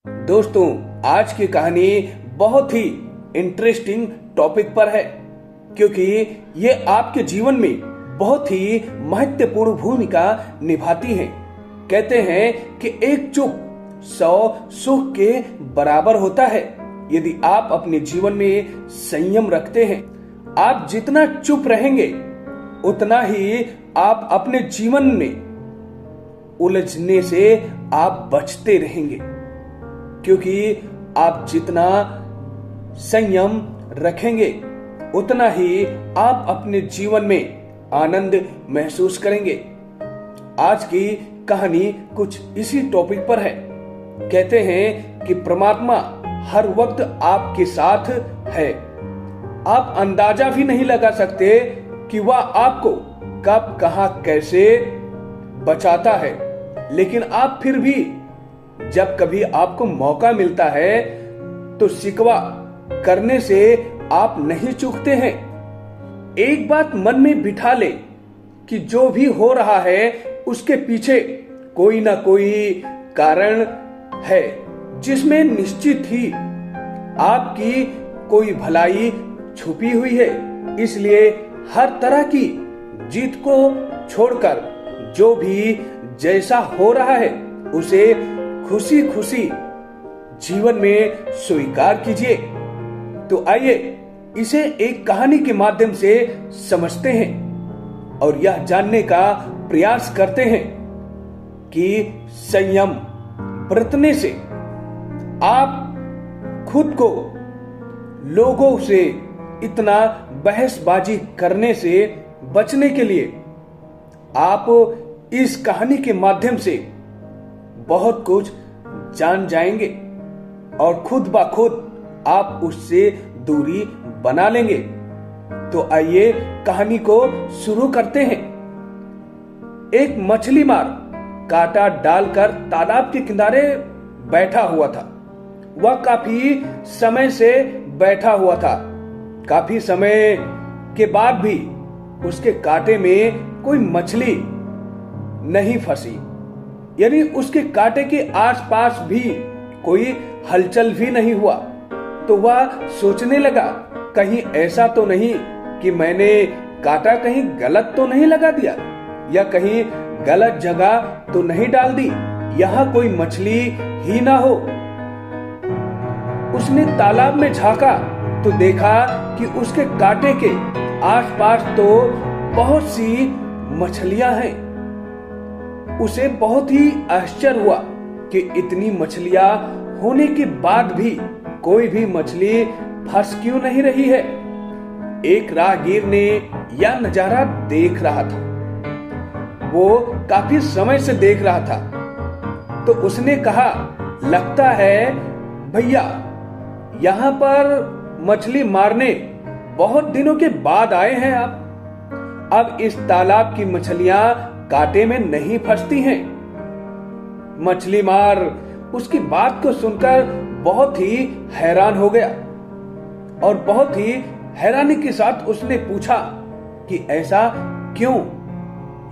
दोस्तों, आज की कहानी बहुत ही इंटरेस्टिंग टॉपिक पर है, क्योंकि ये आपके जीवन में बहुत ही महत्वपूर्ण भूमिका निभाती है। कहते हैं कि एक चुप 100 सुख के बराबर होता है। यदि आप अपने जीवन में संयम रखते हैं, आप जितना चुप रहेंगे उतना ही आप अपने जीवन में उलझने से आप बचते रहेंगे, क्योंकि आप जितना संयम रखेंगे उतना ही आप अपने जीवन में आनंद महसूस करेंगे। आज की कहानी कुछ इसी टॉपिक पर है। कहते हैं कि परमात्मा हर वक्त आपके साथ है। आप अंदाजा भी नहीं लगा सकते कि वह आपको कब, कहां, कैसे बचाता है, लेकिन आप फिर भी जब कभी आपको मौका मिलता है तो शिकवा करने से आप नहीं चूकते हैं। एक बात मन में बिठा ले कि जो भी हो रहा है उसके पीछे कोई ना कोई कारण है, जिसमें निश्चित ही आपकी कोई भलाई छुपी हुई है। इसलिए हर तरह की जीत को छोड़कर जो भी जैसा हो रहा है उसे खुशी खुशी जीवन में स्वीकार कीजिए। तो आइए इसे एक कहानी के माध्यम से समझते हैं और यह जानने का प्रयास करते हैं कि संयम बरतने से आप खुद को लोगों से इतना बहसबाजी करने से बचने के लिए आप इस कहानी के माध्यम से बहुत कुछ जान जाएंगे और खुद ब खुद आप उससे दूरी बना लेंगे। तो आइए कहानी को शुरू करते हैं। एक मछली मार कांटा डालकर तालाब के किनारे बैठा हुआ था। वह काफी समय से बैठा हुआ था। काफी समय के बाद भी उसके कांटे में कोई मछली नहीं फंसी, यानी उसके कांटे के आसपास भी कोई हलचल भी नहीं हुआ। तो वह सोचने लगा, कहीं ऐसा तो नहीं कि मैंने कांटा कहीं गलत तो नहीं लगा दिया, या कहीं गलत जगह तो नहीं डाल दी, यहाँ कोई मछली ही ना हो। उसने तालाब में झांका तो देखा कि उसके कांटे के आसपास तो बहुत सी मछलियां हैं। उसे बहुत ही आश्चर्य हुआ कि इतनी मछलियां होने के बाद भी कोई भी मछली फंस क्यों नहीं रही है। एक राहगीर ने यह नजारा देख रहा था। वो काफी समय से देख रहा था। तो उसने कहा, लगता है भैया यहाँ पर मछली मारने बहुत दिनों के बाद आए हैं आप। अब इस तालाब की मछलियां कांटे में नहीं फंसती हैं। मछली मार उसकी बात को सुनकर बहुत ही हैरान हो गया और बहुत ही हैरानी के साथ उसने पूछा कि ऐसा क्यों,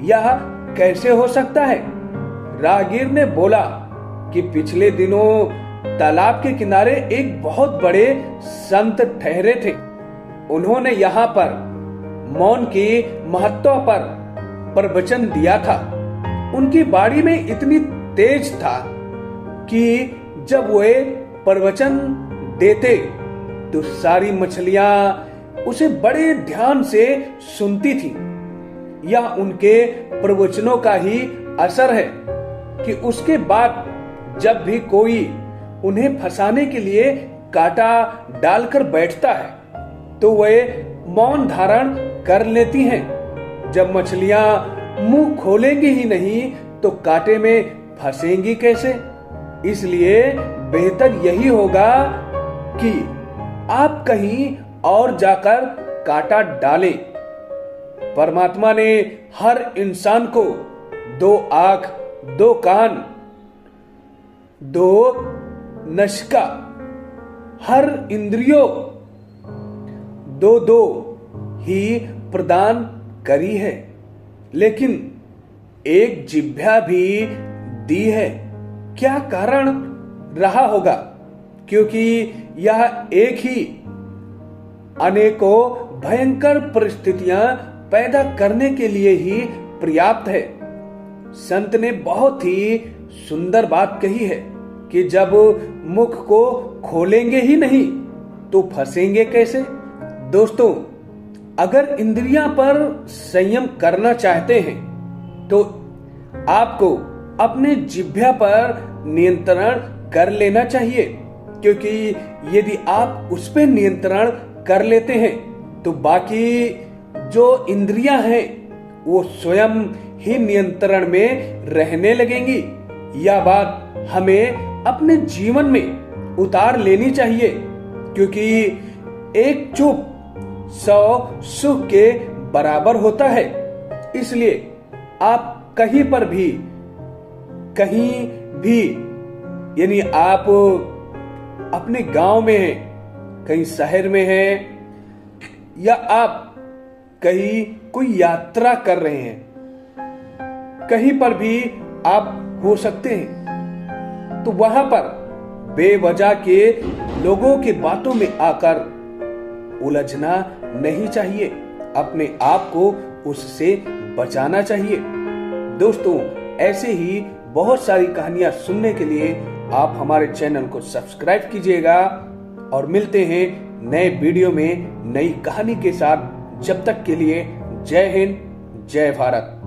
यह कैसे हो सकता है। राहगीर ने बोला कि पिछले दिनों तालाब के किनारे एक बहुत बड़े संत ठहरे थे। उन्होंने यहाँ पर मौन की महत्व पर प्रवचन दिया था। उनकी बाड़ी में इतनी तेज था कि जब वे प्रवचन देते तो सारी मछलियां उसे बड़े ध्यान से सुनती थी। यह उनके प्रवचनों का ही असर है कि उसके बाद जब भी कोई उन्हें फंसाने के लिए कांटा डालकर बैठता है तो वे मौन धारण कर लेती हैं। जब मछलियां मुंह खोलेंगी ही नहीं तो कांटे में फंसेंगी कैसे। इसलिए बेहतर यही होगा कि आप कहीं और जाकर कांटा डालें। परमात्मा ने हर इंसान को 2 आंख, 2 कान, 2 नसिका, हर इंद्रियों 2 ही प्रदान करी है, लेकिन एक जिह्वा भी दी है। क्या कारण रहा होगा, क्योंकि यह एक ही अनेकों भयंकर परिस्थितियां पैदा करने के लिए ही पर्याप्त है। संत ने बहुत ही सुंदर बात कही है कि जब मुख को खोलेंगे ही नहीं तो फंसेंगे कैसे। दोस्तों, अगर इंद्रियां पर संयम करना चाहते हैं तो आपको अपने जिह्वा पर नियंत्रण कर लेना चाहिए, क्योंकि यदि आप उस पर नियंत्रण कर लेते हैं तो बाकी जो इंद्रियां हैं वो स्वयं ही नियंत्रण में रहने लगेंगी। यह बात हमें अपने जीवन में उतार लेनी चाहिए, क्योंकि एक चुप 100 सुख के बराबर होता है। इसलिए आप कहीं भी यानी आप अपने गांव में हैं, कहीं शहर में हैं, या आप कहीं कोई यात्रा कर रहे हैं, कहीं पर भी आप हो सकते हैं, तो वहां पर बेवजह के लोगों की बातों में आकर उलझना नहीं चाहिए। अपने आप को उससे बचाना चाहिए। दोस्तों, ऐसे ही बहुत सारी कहानियां सुनने के लिए आप हमारे चैनल को सब्सक्राइब कीजिएगा और मिलते हैं नए वीडियो में नई कहानी के साथ। जब तक के लिए जय हिंद, जय भारत।